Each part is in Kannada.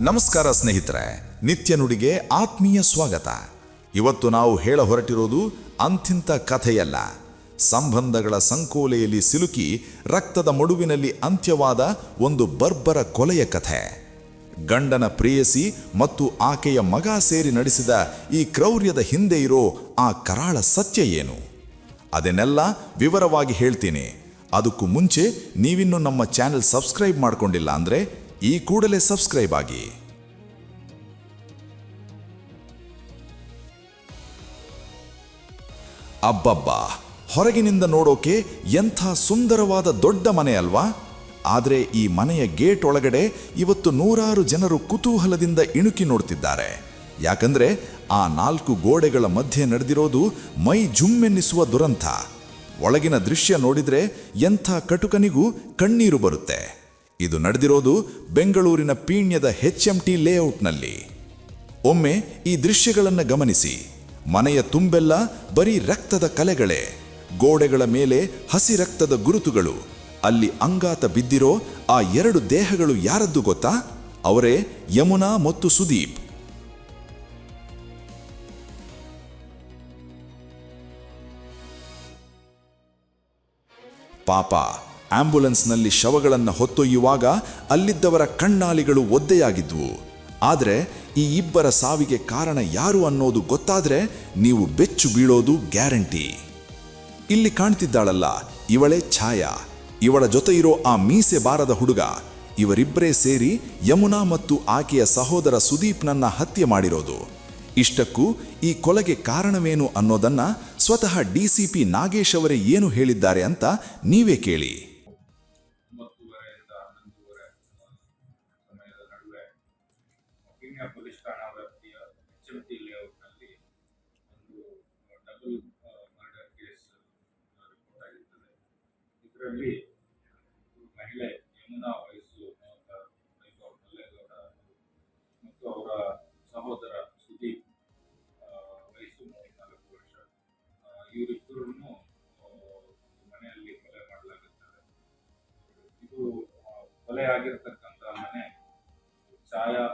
ನಮಸ್ಕಾರ ಸ್ನೇಹಿತರೆ, ನಿತ್ಯ ನುಡಿಗೆ ಆತ್ಮೀಯ ಸ್ವಾಗತ. ಇವತ್ತು ನಾವು ಹೇಳ ಹೊರಟಿರೋದು ಅಂಥಿಂಥ ಕಥೆಯಲ್ಲ. ಸಂಬಂಧಗಳ ಸಂಕೋಲೆಯಲ್ಲಿ ಸಿಲುಕಿ ರಕ್ತದ ಮಡುವಿನಲ್ಲಿ ಅಂತ್ಯವಾದ ಒಂದು ಬರ್ಬರ ಕೊಲೆಯ ಕಥೆ. ಗಂಡನ ಪ್ರೇಯಸಿ ಮತ್ತು ಆಕೆಯ ಮಗ ಸೇರಿ ನಡೆಸಿದ ಈ ಕ್ರೌರ್ಯದ ಹಿಂದೆ ಇರೋ ಆ ಕರಾಳ ಸತ್ಯ ಏನು? ಅದನ್ನೆಲ್ಲ ವಿವರವಾಗಿ ಹೇಳ್ತೀನಿ. ಅದಕ್ಕೂ ಮುಂಚೆ ನೀವಿನ್ನೂ ನಮ್ಮ ಚಾನೆಲ್ ಸಬ್ಸ್ಕ್ರೈಬ್ ಮಾಡ್ಕೊಂಡಿಲ್ಲ ಅಂದರೆ ಈ ಕೂಡಲೇ ಸಬ್ಸ್ಕ್ರೈಬ್ ಆಗಿ. ಅಬ್ಬಬ್ಬಾ, ಹೊರಗಿನಿಂದ ನೋಡೋಕೆ ಎಂಥ ಸುಂದರವಾದ ದೊಡ್ಡ ಮನೆ ಅಲ್ವಾ? ಆದರೆ ಈ ಮನೆಯ ಗೇಟ್ ಒಳಗಡೆ ಇವತ್ತು ನೂರಾರು ಜನರು ಕುತೂಹಲದಿಂದ ಇಣುಕಿ ನೋಡ್ತಿದ್ದಾರೆ. ಯಾಕಂದ್ರೆ ಆ 4 ಗೋಡೆಗಳ ಮಧ್ಯೆ ನಡೆದಿರೋದು ಮೈ ಜುಮ್ಮೆನ್ನಿಸುವ ದುರಂತ. ಒಳಗಿನ ದೃಶ್ಯ ನೋಡಿದ್ರೆ ಎಂಥ ಕಟುಕನಿಗೂ ಕಣ್ಣೀರು ಬರುತ್ತೆ. ಇದು ನಡೆದಿರೋದು ಬೆಂಗಳೂರಿನ ಪೀಣ್ಯದ HMT ಲೇಔಟ್ನಲ್ಲಿ. ಒಮ್ಮೆ ಈ ದೃಶ್ಯಗಳನ್ನು ಗಮನಿಸಿ. ಮನೆಯ ತುಂಬೆಲ್ಲ ಬರೀ ರಕ್ತದ ಕಲೆಗಳೇ. ಗೋಡೆಗಳ ಮೇಲೆ ಹಸಿ ರಕ್ತದ ಗುರುತುಗಳು. ಅಲ್ಲಿ ಅಂಗಾತ ಬಿದ್ದಿರೋ ಆ 2 ದೇಹಗಳು ಯಾರದ್ದು ಗೊತ್ತಾ? ಅವರೇ ಯಮುನಾ ಮತ್ತು ಸುದೀಪ್. ಪಾಪ, ಆಂಬ್ಯುಲೆನ್ಸ್ನಲ್ಲಿ ಶವಗಳನ್ನು ಹೊತ್ತೊಯ್ಯುವಾಗ ಅಲ್ಲಿದ್ದವರ ಕಣ್ಣಾಲಿಗಳು ಒದ್ದೆಯಾಗಿದ್ವು. ಆದರೆ ಈ ಇಬ್ಬರ ಸಾವಿಗೆ ಕಾರಣ ಯಾರು ಅನ್ನೋದು ಗೊತ್ತಾದ್ರೆ ನೀವು ಬೆಚ್ಚು ಬೀಳೋದು ಗ್ಯಾರಂಟಿ. ಇಲ್ಲಿ ಕಾಣ್ತಿದ್ದಾಳಲ್ಲ, ಇವಳೇ ಛಾಯಾ. ಇವಳ ಜೊತೆ ಇರೋ ಆ ಮೀಸೆ ಬಾರದ ಹುಡುಗ. ಇವರಿಬ್ಬರೇ ಸೇರಿ ಯಮುನಾ ಮತ್ತು ಆಕೆಯ ಸಹೋದರ ಸುದೀಪ್ನನ್ನ ಹತ್ಯೆ ಮಾಡಿರೋದು. ಇಷ್ಟಕ್ಕೂ ಈ ಕೊಲೆಗೆ ಕಾರಣವೇನು ಅನ್ನೋದನ್ನ ಸ್ವತಃ DCP ನಾಗೇಶ್ ಅವರೇ ಏನು ಹೇಳಿದ್ದಾರೆ ಅಂತ ನೀವೇ ಕೇಳಿ. ಪೊಲೀಸ್ ಠಾಣಾ ವ್ಯಾಪ್ತಿಯ HMT ಲೇಔಟ್ನಲ್ಲಿ ಒಂದು ಡಬಲ್ ಮರ್ಡರ್ ಕೇಸ್ ರಿಪೋರ್ಟ್ ಆಗಿರ್ತದೆ. ಇದರಲ್ಲಿ ಮಹಿಳೆ ಯಮುನಾ ವಯಸ್ಸು 35 ಮಲ್ಲೇಗೌಡ ಮತ್ತು ಅವರ ಸಹೋದರ ಸುದೀಪ್ ವಯಸ್ಸು 34 ವರ್ಷ. ಇವರಿಬ್ಬರನ್ನು ಮನೆಯಲ್ಲಿ ಕೊಲೆ ಮಾಡಲಾಗುತ್ತದೆ. ಇದು ಕೊಲೆ ಆಗಿರತಕ್ಕಂಥ ಮನೆ ಛಾಯಾ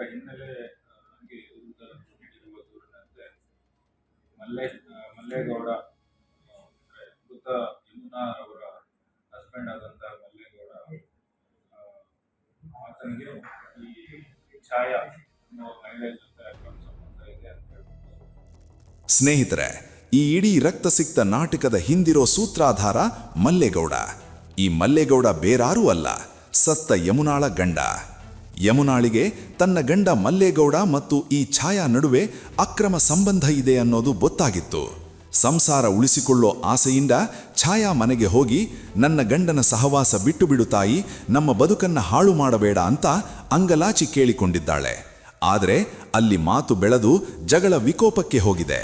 ಹಿನ್ನೆಲೆ ನಮಗೆ ನೀಡಿರುವ ದೂರಿನಂತೆ ಮಲ್ಲೇಗೌಡ ಮೃತ ಯಮುನಾ ಅವರ ಹಸ್ಬೆಂಡ್ ಆದಂತಹ ಮಲ್ಲೇಗೌಡ ಆತನಿಗೆ ಈ ಛಾಯಾ ಅನ್ನೋ ಮಹಿಳೆ ಜೊತೆ ಅಕ್ರಮ ಸಂಬಂಧ ಇದೆ ಅಂತ ಹೇಳ್ಬೋದು. ಸ್ನೇಹಿತರೆ, ಈ ಇಡೀ ರಕ್ತಸಿಕ್ತ ನಾಟಕದ ಹಿಂದಿರೋ ಸೂತ್ರಾಧಾರ ಮಲ್ಲೇಗೌಡ. ಈ ಮಲ್ಲೇಗೌಡ ಬೇರಾರೂ ಅಲ್ಲ, ಸತ್ತ ಯಮುನಾಳ ಗಂಡ. ಯಮುನಾಳಿಗೆ ತನ್ನ ಗಂಡ ಮಲ್ಲೇಗೌಡ ಮತ್ತು ಈ ಛಾಯಾ ನಡುವೆ ಅಕ್ರಮ ಸಂಬಂಧ ಇದೆ ಅನ್ನೋದು ಗೊತ್ತಾಗಿತ್ತು. ಸಂಸಾರ ಉಳಿಸಿಕೊಳ್ಳೋ ಆಸೆಯಿಂದ ಛಾಯಾ ಮನೆಗೆ ಹೋಗಿ, ನನ್ನ ಗಂಡನ ಸಹವಾಸ ಬಿಟ್ಟು ಬಿಡು ತಾಯಿ, ನಮ್ಮ ಬದುಕನ್ನ ಹಾಳು ಮಾಡಬೇಡ ಅಂತ ಅಂಗಲಾಚಿ ಕೇಳಿಕೊಂಡಿದ್ದಾಳೆ. ಆದರೆ ಅಲ್ಲಿ ಮಾತು ಬೆಳೆದು ಜಗಳ ವಿಕೋಪಕ್ಕೆ ಹೋಗಿದೆ.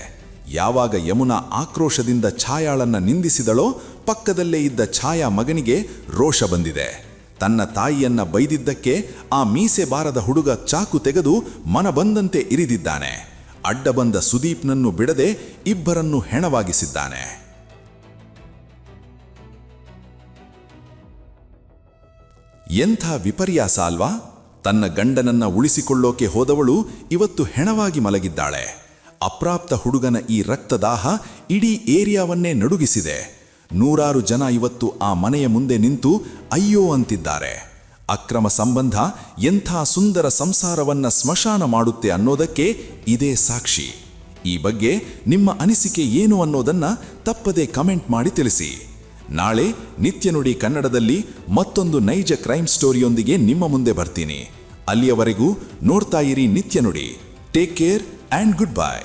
ಯಾವಾಗ ಯಮುನಾ ಆಕ್ರೋಶದಿಂದ ಛಾಯಾಳನ್ನ ನಿಂದಿಸಿದಳೋ, ಪಕ್ಕದಲ್ಲೇ ಇದ್ದ ಛಾಯಾ ಮಗನಿಗೆ ರೋಷ ಬಂದಿದೆ. ತನ್ನ ತಾಯಿಯನ್ನ ಬೈದಿದ್ದಕ್ಕೆ ಆ ಮೀಸೆ ಬಾರದ ಹುಡುಗ ಚಾಕು ತೆಗೆದು ಮನ ಬಂದಂತೆ ಇರಿದಿದ್ದಾನೆ. ಅಡ್ಡ ಬಂದ ಸುದೀಪ್ನನ್ನು ಬಿಡದೆ ಇಬ್ಬರನ್ನು ಹೆಣವಾಗಿಸಿದ್ದಾನೆ. ಎಂಥ ವಿಪರ್ಯಾಸ ಅಲ್ವಾ? ತನ್ನ ಗಂಡನನ್ನ ಉಳಿಸಿಕೊಳ್ಳೋಕೆ ಹೋದವಳು ಇವತ್ತು ಹೆಣವಾಗಿ ಮಲಗಿದ್ದಾಳೆ. ಅಪ್ರಾಪ್ತ ಹುಡುಗನ ಈ ರಕ್ತದಾಹ ಇಡೀ ಏರಿಯಾವನ್ನೇ ನಡುಗಿಸಿದೆ. ನೂರಾರು ಜನ ಇವತ್ತು ಆ ಮನೆಯ ಮುಂದೆ ನಿಂತು ಅಯ್ಯೋ ಅಂತಿದ್ದಾರೆ. ಅಕ್ರಮ ಸಂಬಂಧ ಎಂಥ ಸುಂದರ ಸಂಸಾರವನ್ನ ಸ್ಮಶಾನ ಮಾಡುತ್ತೆ ಅನ್ನೋದಕ್ಕೆ ಇದೇ ಸಾಕ್ಷಿ. ಈ ಬಗ್ಗೆ ನಿಮ್ಮ ಅನಿಸಿಕೆ ಏನು ಅನ್ನೋದನ್ನ ತಪ್ಪದೆ ಕಮೆಂಟ್ ಮಾಡಿ ತಿಳಿಸಿ. ನಾಳೆ ನಿತ್ಯ ನುಡಿ ಕನ್ನಡದಲ್ಲಿ ಮತ್ತೊಂದು ನೈಜ ಕ್ರೈಮ್ ಸ್ಟೋರಿಯೊಂದಿಗೆ ನಿಮ್ಮ ಮುಂದೆ ಬರ್ತೀನಿ. ಅಲ್ಲಿಯವರೆಗೂ ನೋಡ್ತಾ ಇರಿ ನಿತ್ಯ ನುಡಿ. Take care and good bye.